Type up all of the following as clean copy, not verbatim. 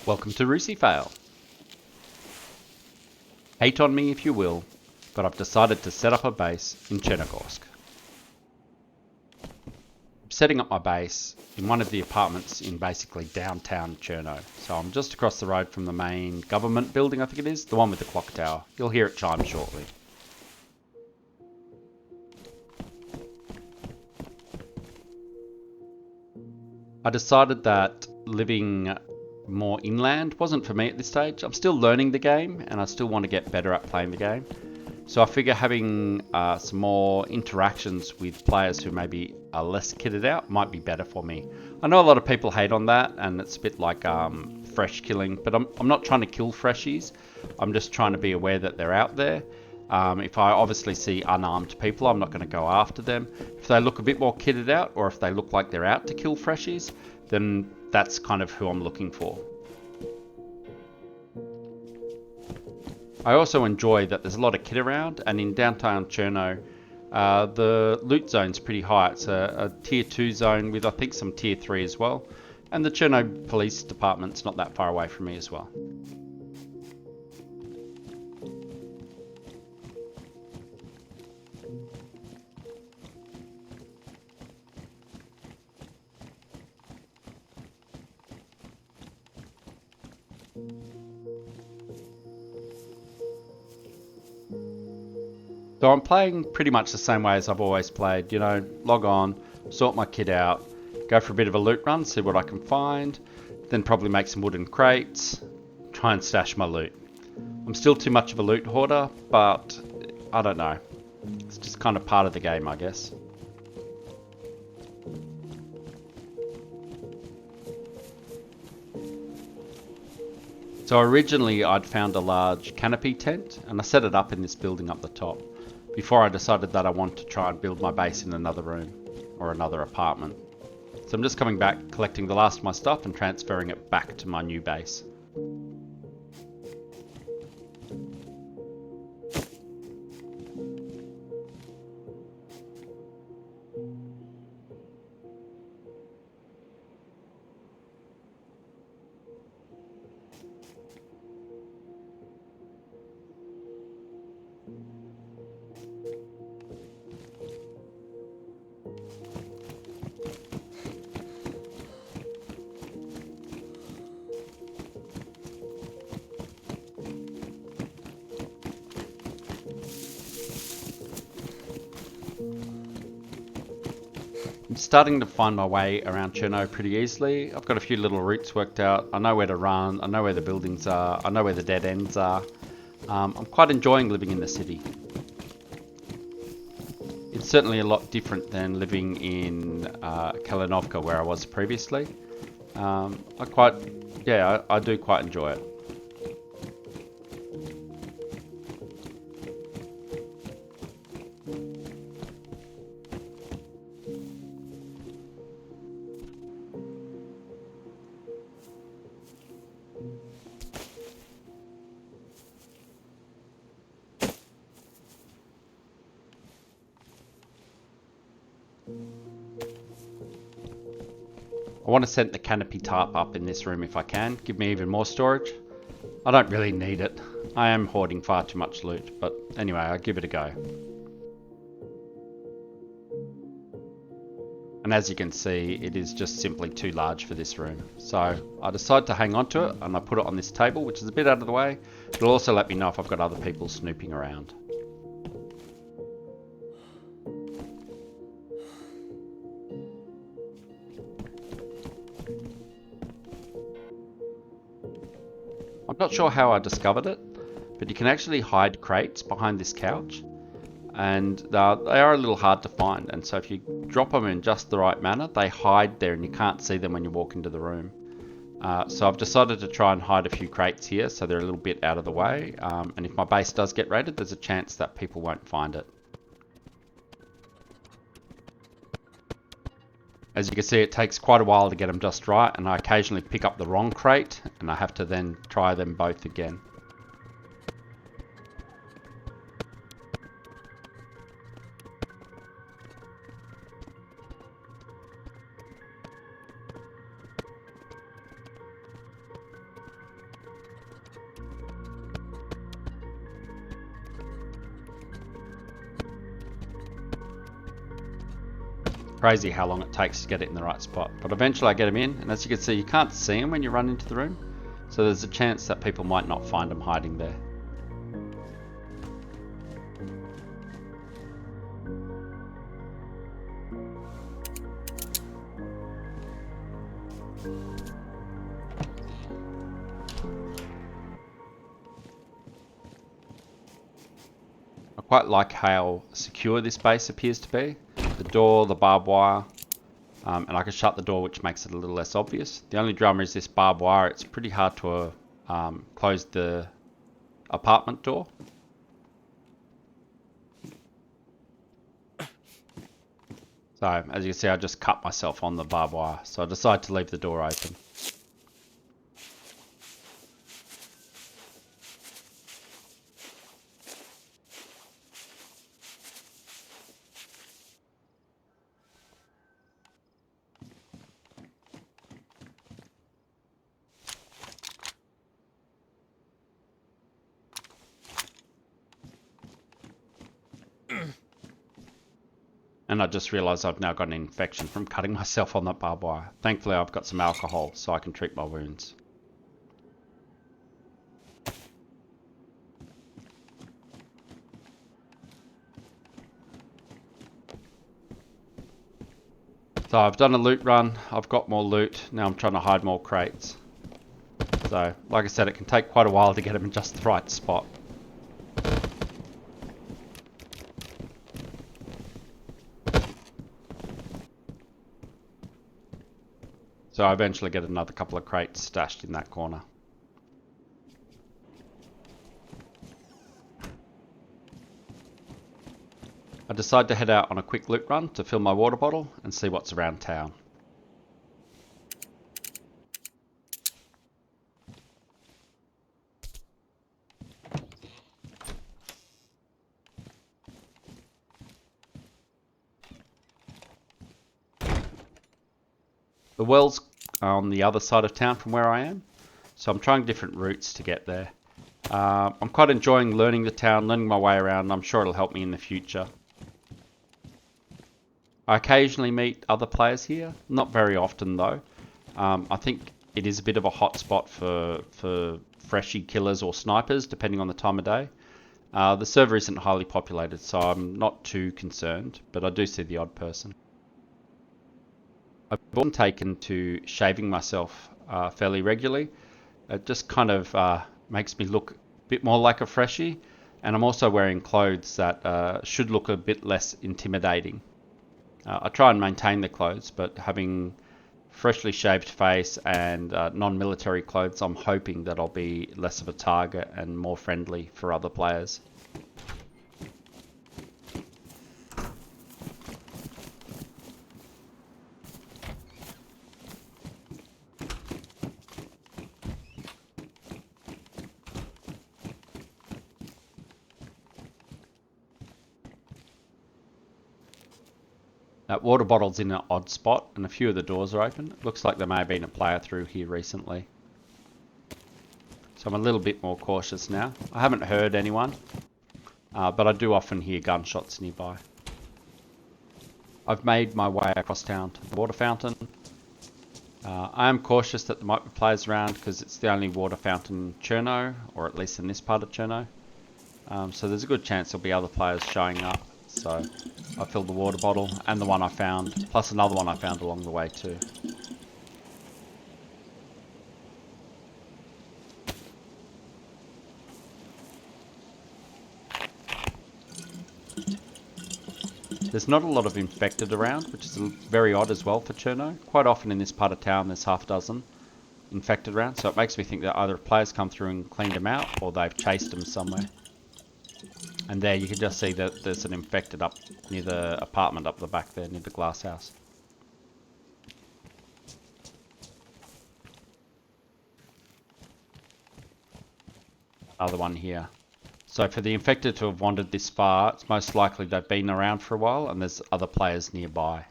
Welcome to Rucifail. Hate on me if you will, but I've decided to set up a base in Cherno. I'm setting up my base in one of the apartments in basically downtown Cherno. So I'm just across the road from the main government building, I think it is, the one with the clock tower. You'll hear it chime shortly. I decided that living more inland wasn't for me at this stage. I'm still learning the game and I still want to get better at playing the game. So I figure having some more interactions with players who maybe are less kitted out might be better for me. I know a lot of people hate on that and it's a bit like fresh killing, but I'm not trying to kill freshies. I'm just trying to be aware that they're out there. If I obviously see unarmed people, I'm not going to go after them. If they look a bit more kitted out, or if they look like they're out to kill freshies, then that's kind of who I'm looking for. I also enjoy that there's a lot of kit around, and in downtown Cherno, the loot zone's pretty high. It's a tier 2 zone with I think some tier 3 as well, and the Cherno police department's not that far away from me as well. So I'm playing pretty much the same way as I've always played, you know, log on, sort my kit out, go for a bit of a loot run, see what I can find, then probably make some wooden crates, try and stash my loot. I'm still too much of a loot hoarder, but I don't know. It's just kind of part of the game, I guess. So originally I'd found a large canopy tent and I set it up in this building up the top before I decided that I want to try and build my base in another room or another apartment. So I'm just coming back, collecting the last of my stuff and transferring it back to my new base. I'm starting to find my way around Cherno pretty easily. I've got a few little routes worked out. I know where to run, I know where the buildings are, I know where the dead ends are. I'm quite enjoying living in the city. It's certainly a lot different than living in Kalinovka where I was previously. I do quite enjoy it. I want to set the canopy tarp up in this room if I can, give me even more storage. I don't really need it. I am hoarding far too much loot, but anyway, I'll give it a go. And as you can see, it is just simply too large for this room. So I decided to hang on to it and I put it on this table, which is a bit out of the way. It'll also let me know if I've got other people snooping around. I'm not sure how I discovered it, but you can actually hide crates behind this couch, and they are a little hard to find, and so if you drop them in just the right manner, they hide there and you can't see them when you walk into the room. So I've decided to try and hide a few crates here so they're a little bit out of the way, and if my base does get raided, there's a chance that people won't find it. As you can see, it takes quite a while to get them just right, and I occasionally pick up the wrong crate and I have to then try them both again. Crazy how long it takes to get it in the right spot. But eventually I get them in, and as you can see, you can't see them when you run into the room. So there's a chance that people might not find them hiding there. I quite like how secure this base appears to be. The door, the barbed wire, and I can shut the door, which makes it a little less obvious. The only drama is this barbed wire. It's pretty hard to close the apartment door. So as you can see, I just cut myself on the barbed wire. So I decided to leave the door open. And I just realised I've now got an infection from cutting myself on that barbed wire. Thankfully I've got some alcohol so I can treat my wounds. So I've done a loot run, I've got more loot, now I'm trying to hide more crates. So, like I said, it can take quite a while to get them in just the right spot. So I eventually get another couple of crates stashed in that corner. I decide to head out on a quick loot run to fill my water bottle and see what's around town. The well's on the other side of town from where I am, so I'm trying different routes to get there. I'm quite enjoying learning the town, learning my way around, and I'm sure it'll help me in the future. I occasionally meet other players here, not very often though. I think it is a bit of a hot spot for freshie killers or snipers, depending on the time of day. The server isn't highly populated, so I'm not too concerned, but I do see the odd person. I've been taken to shaving myself fairly regularly. It just kind of makes me look a bit more like a freshie, and I'm also wearing clothes that should look a bit less intimidating. I try and maintain the clothes, but having freshly shaved face and non-military clothes, I'm hoping that I'll be less of a target and more friendly for other players. That water bottle's in an odd spot and a few of the doors are open. It looks like there may have been a player through here recently. So I'm a little bit more cautious now. I haven't heard anyone, but I do often hear gunshots nearby. I've made my way across town to the water fountain. I am cautious that there might be players around because it's the only water fountain in Cherno, or at least in this part of Cherno. So there's a good chance there'll be other players showing up. So I filled the water bottle and the one I found, plus another one I found along the way too. There's not a lot of infected around, which is very odd as well for Cherno. Quite often in this part of town there's half a dozen infected around, so it makes me think that either players come through and cleaned them out or they've chased them somewhere. And there you can just see that there's an infected up near the apartment up the back there, near the glass house. Another one here. So for the infected to have wandered this far, it's most likely they've been around for a while and there's other players nearby.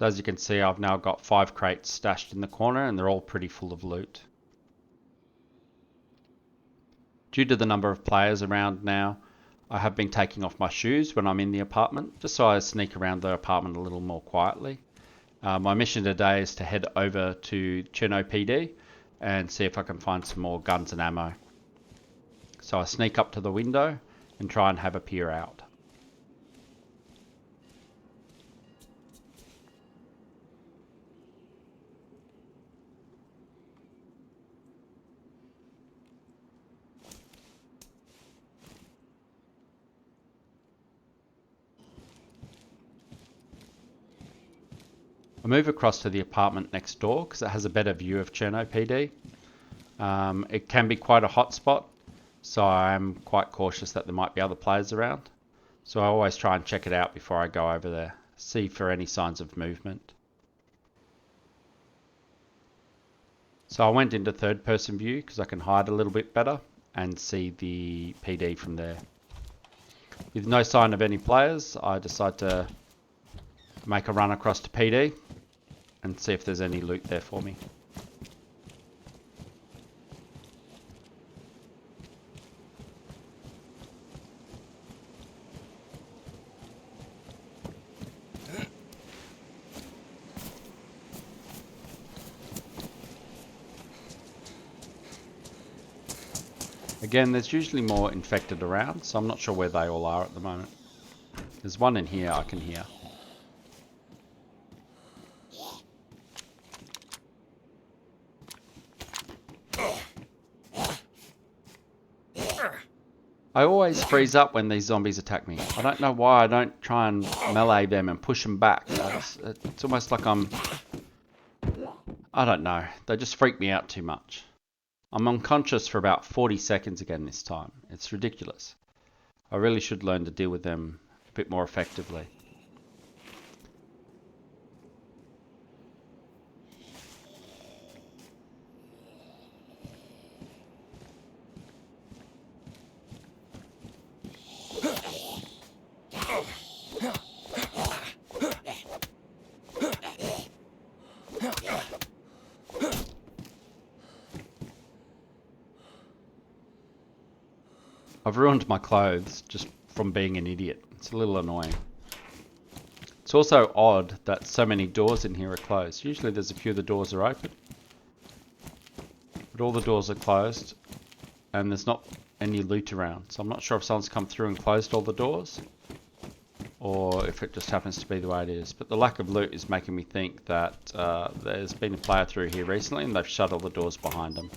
As you can see, I've now got 5 crates stashed in the corner and they're all pretty full of loot. Due to the number of players around now, I have been taking off my shoes when I'm in the apartment, just so I sneak around the apartment a little more quietly. My mission today is to head over to Cherno PD and see if I can find some more guns and ammo. So I sneak up to the window and try and have a peer out. I move across to the apartment next door because it has a better view of Cherno PD. It can be quite a hot spot, so I am quite cautious that there might be other players around. So I always try and check it out before I go over there, see for any signs of movement. So I went into third person view because I can hide a little bit better and see the PD from there. With no sign of any players, I decide to make a run across to PD and see if there's any loot there for me. Again, there's usually more infected around, so I'm not sure where they all are at the moment. There's one in here I can hear. I always freeze up when these zombies attack me. I don't know why I don't try and melee them and push them back. It's almost like I don't know. They just freak me out too much. I'm unconscious for about 40 seconds again this time. It's ridiculous. I really should learn to deal with them a bit more effectively. I've ruined my clothes just from being an idiot. It's a little annoying. It's also odd that so many doors in here are closed. Usually there's a few of the doors are open, but all the doors are closed and there's not any loot around. So I'm not sure if someone's come through and closed all the doors or if it just happens to be the way it is. But the lack of loot is making me think that there's been a player through here recently and they've shut all the doors behind them.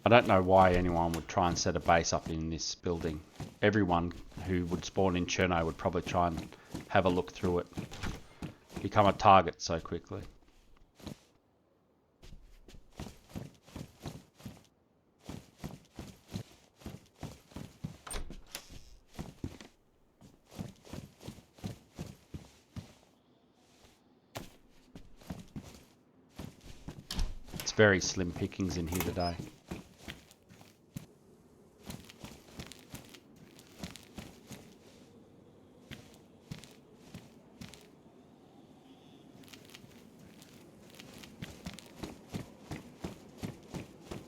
I don't know why anyone would try and set a base up in this building. Everyone who would spawn in Cherno would probably try and have a look through it. Become a target so quickly. It's very slim pickings in here today.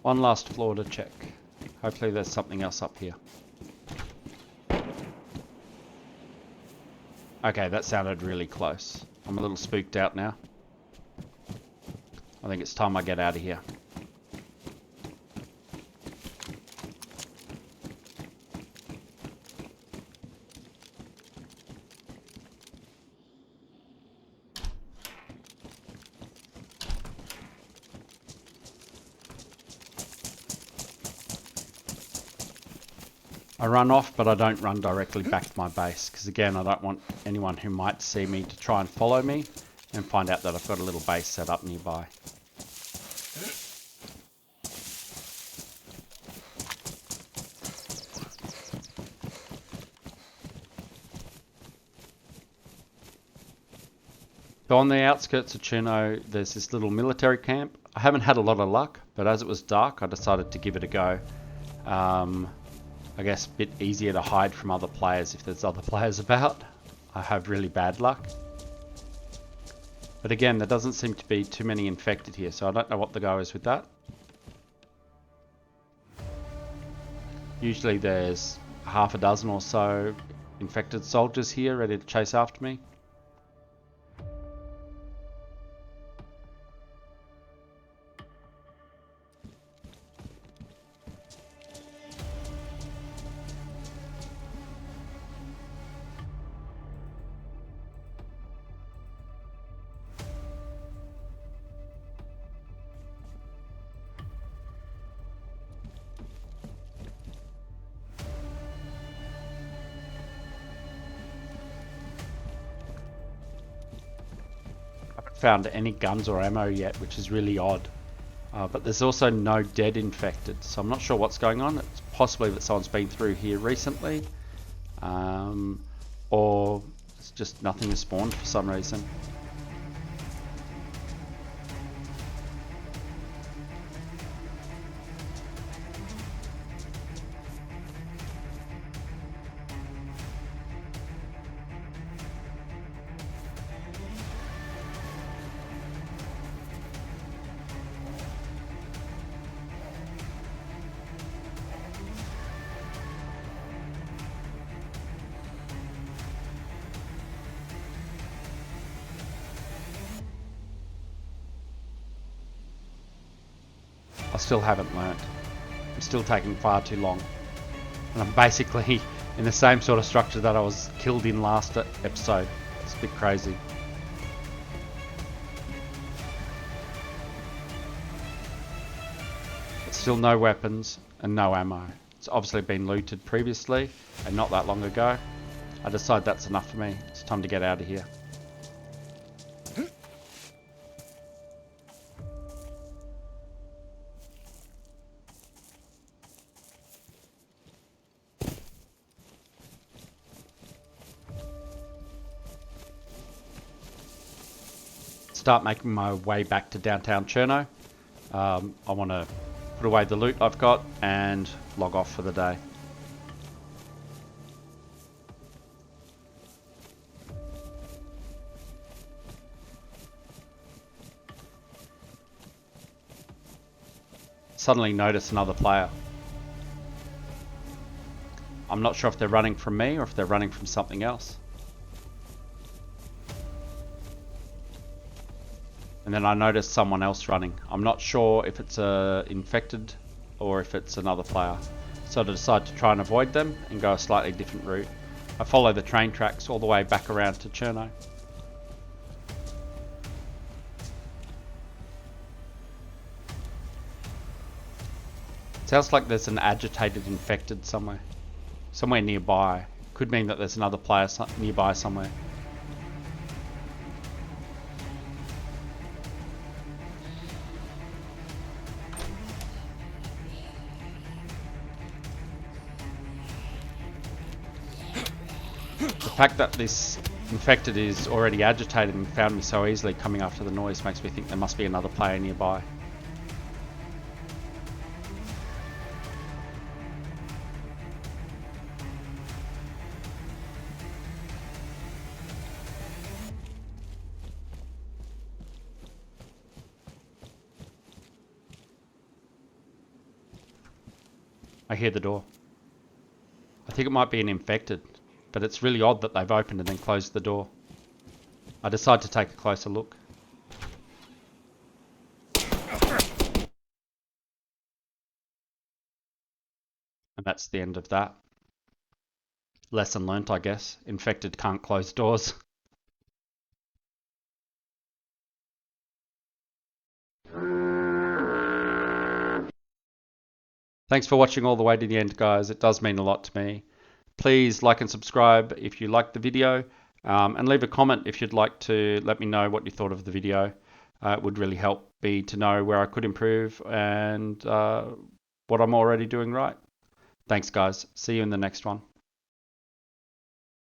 One last floor to check. Hopefully there's something else up here. Okay, that sounded really close. I'm a little spooked out now. I think it's time I get out of here. I run off, but I don't run directly back to my base, because again, I don't want anyone who might see me to try and follow me and find out that I've got a little base set up nearby. So on the outskirts of Cherno, there's this little military camp. I haven't had a lot of luck, but as it was dark, I decided to give it a go. I guess a bit easier to hide from other players if there's other players about. I have really bad luck. But again, there doesn't seem to be too many infected here, so I don't know what the go is with that. Usually there's half a dozen or so infected soldiers here ready to chase after me. Found any guns or ammo yet, which is really odd. But there's also no dead infected, so I'm not sure what's going on. It's possibly that someone's been through here recently, or it's just nothing has spawned for some reason. I still haven't learnt. It's still taking far too long. And I'm basically in the same sort of structure that I was killed in last episode. It's a bit crazy. But still no weapons and no ammo. It's obviously been looted previously and not that long ago. I decide that's enough for me. It's time to get out of here. Start making my way back to downtown Cherno. I want to put away the loot I've got and log off for the day. Suddenly notice another player. I'm not sure if they're running from me or if they're running from something else. And then I noticed someone else running. I'm not sure if it's infected or if it's another player. So I decide to try and avoid them and go a slightly different route. I follow the train tracks all the way back around to Cherno. Sounds like there's an agitated infected somewhere. Somewhere nearby. Could mean that there's another player nearby somewhere. The fact that this infected is already agitated and found me so easily coming after the noise makes me think there must be another player nearby. I hear the door. I think it might be an infected, but it's really odd that they've opened and then closed the door. I decide to take a closer look. And that's the end of that. Lesson learnt, I guess. Infected can't close doors. Thanks for watching all the way to the end, guys. It does mean a lot to me. Please like and subscribe if you liked the video, and leave a comment if you'd like to let me know what you thought of the video. It would really help me to know where I could improve and what I'm already doing right. Thanks, guys. See you in the next one.